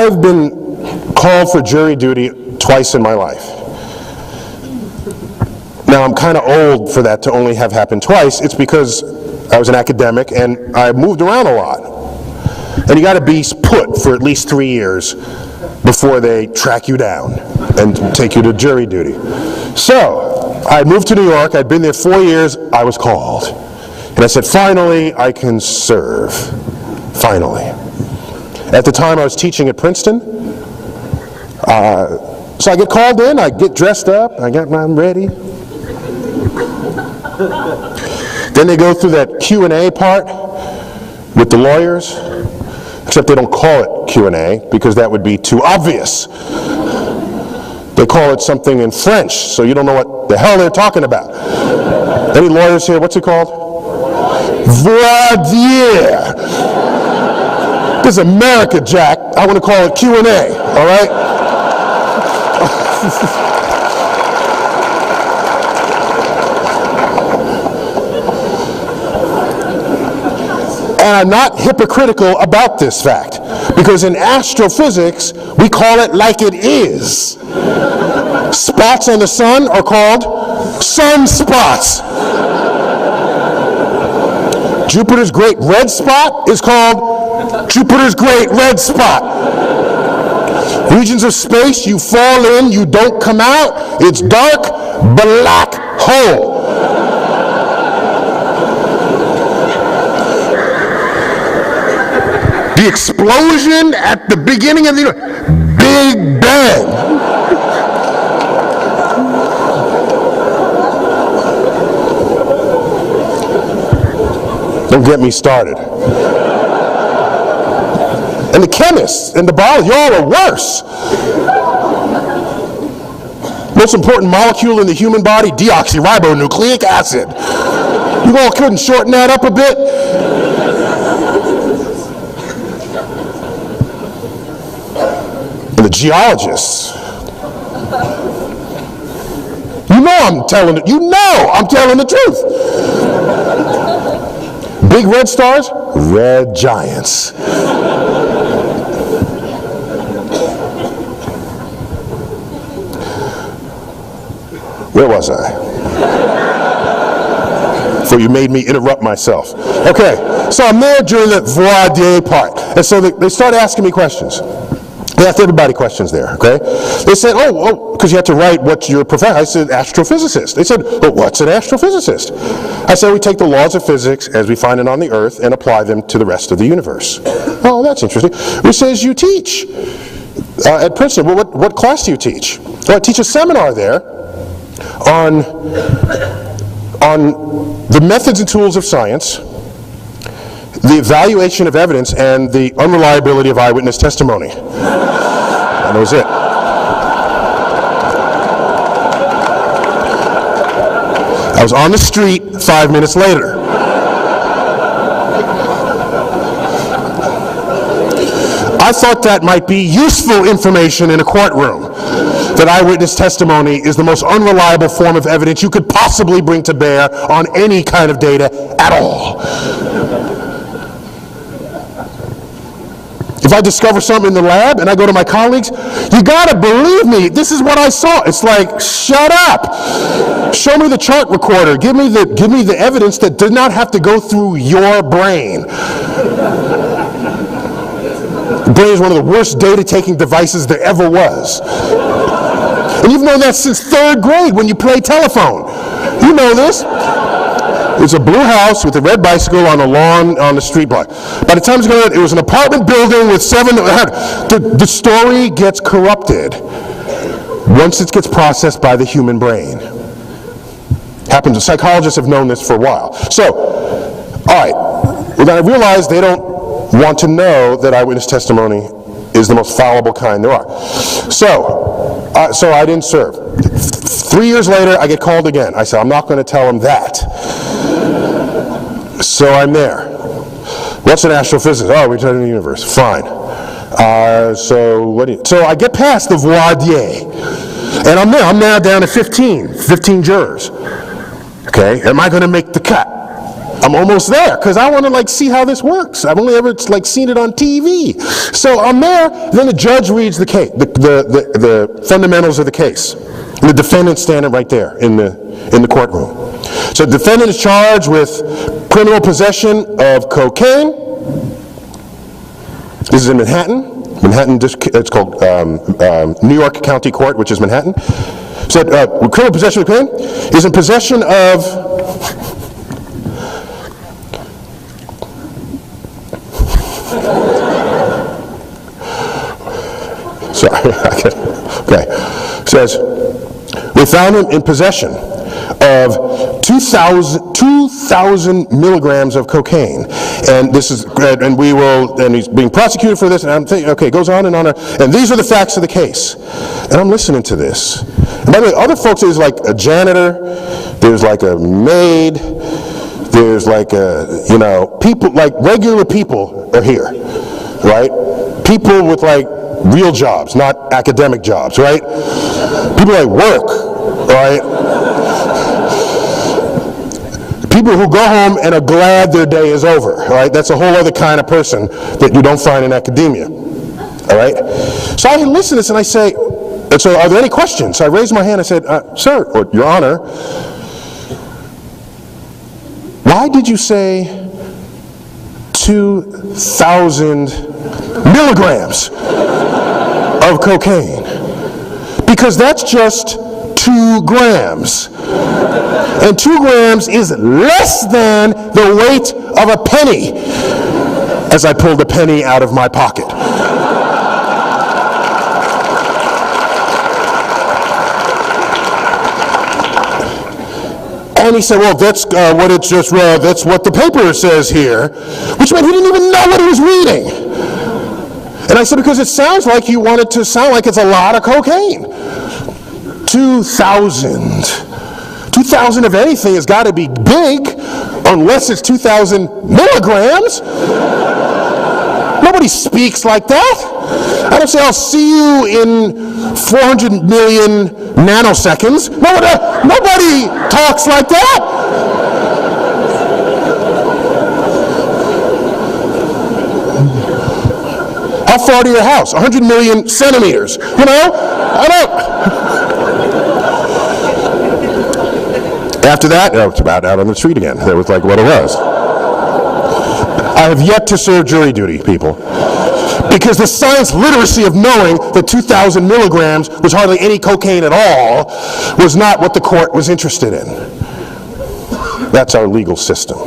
I've been called for jury duty twice in my life. Now, I'm kind of old for that to only have happened twice. It's because I was an academic and I moved around a lot. And you got to be put for at least 3 years before they track you down and take you to jury duty. So, I moved to New York. I'd been there 4 years. I was called. And I said, finally, I can serve. Finally. At the time, I was teaching at Princeton. So I get called in. I get dressed up. I'm ready. Then they go through that Q&A part with the lawyers, except they don't call it Q&A because that would be too obvious. They call it something in French, so you don't know what the hell they're talking about. Any lawyers here? What's it called? Voir dire. This is America, Jack. I want to call it Q&A, all right? And I'm not hypocritical about this fact, because in astrophysics, we call it like it is. Spots on the sun are called sunspots. Jupiter's great red spot is called Jupiter's great red spot. Regions of space, you fall in, you don't come out, it's dark, black hole. The explosion at the beginning of the Big Bang. Don't get me started. And the chemists and the biologists, y'all are worse. Most important molecule in the human body, deoxyribonucleic acid. You all couldn't shorten that up a bit? And the geologists. You know I'm telling the truth. Big red stars, red giants. Where was I? Before you made me interrupt myself. Okay, so I'm there during the voir dire part. And so they started asking me questions. They asked everybody questions there, okay? They said, because you had to write what your profession. I said, astrophysicist. They said, well, what's an astrophysicist? I said, we take the laws of physics as we find it on the earth and apply them to the rest of the universe. Oh, that's interesting. Who says you teach at Princeton? Well, what class do you teach? Well, I teach a seminar there on the methods and tools of science, the evaluation of evidence, and the unreliability of eyewitness testimony. That was it. I was on the street 5 minutes later. I thought that might be useful information in a courtroom, that eyewitness testimony is the most unreliable form of evidence you could possibly bring to bear on any kind of data at all. If I discover something in the lab and I go to my colleagues, you gotta believe me, this is what I saw. It's like, shut up. Show me the chart recorder. Give me the evidence that did not have to go through your brain. The brain is one of the worst data-taking devices there ever was. And you've known that since 3rd grade when you play telephone. You know this. It's a blue house with a red bicycle on a lawn on the street block. By the time it's going, it was an apartment building with 7. The story gets corrupted once it gets processed by the human brain. Happens. Psychologists have known this for a while. So, all right. Well, then I realized they don't want to know that eyewitness testimony is the most fallible kind there are. So I didn't serve. 3 years later, I get called again. I said, I'm not going to tell them that. So I'm there. What's an astrophysicist? Oh, we study the universe. Fine. So I get past the voir dire, and I'm there. I'm now down to 15 jurors. Okay, am I going to make the cut? I'm almost there because I want to like see how this works. I've only ever like seen it on TV. So I'm there. Then the judge reads the case, the fundamentals of the case. And the defendant's standing right there in the courtroom. So the defendant is charged with criminal possession of cocaine. This is in Manhattan. It's called New York County Court, which is Manhattan. So criminal possession of cocaine is in possession of sorry, okay. It says, we found him in possession of 2,000 milligrams of cocaine, and this is, and he's being prosecuted for this. And I'm thinking, okay, goes on, and these are the facts of the case. And I'm listening to this. And by the way, other folks, there's like a janitor, there's like a maid, there's like people, like regular people are here, right? People with like real jobs, not academic jobs, right? People like work, right? People who go home and are glad their day is over, right? That's a whole other kind of person that you don't find in academia, all right? So I listen to this and I say, so are there any questions? So I raised my hand and I said, sir, or Your Honor, why did you say 2,000 milligrams of cocaine? Because that's just 2 grams. And 2 grams is less than the weight of a penny, as I pulled a penny out of my pocket. And he said, well, that's that's what the paper says here, which meant he didn't even know what he was reading. And I said, because it sounds like you want it to sound like it's a lot of cocaine. 2,000 of anything has got to be big, unless it's 2,000 milligrams. Nobody speaks like that. I don't say, I'll see you in 400 million nanoseconds. Nobody talks like that. How far to your house? 100 million centimeters. I don't. After that, it's about out on the street again. That was like what it was. I have yet to serve jury duty, people. Because the science literacy of knowing that 2,000 milligrams was hardly any cocaine at all was not what the court was interested in. That's our legal system.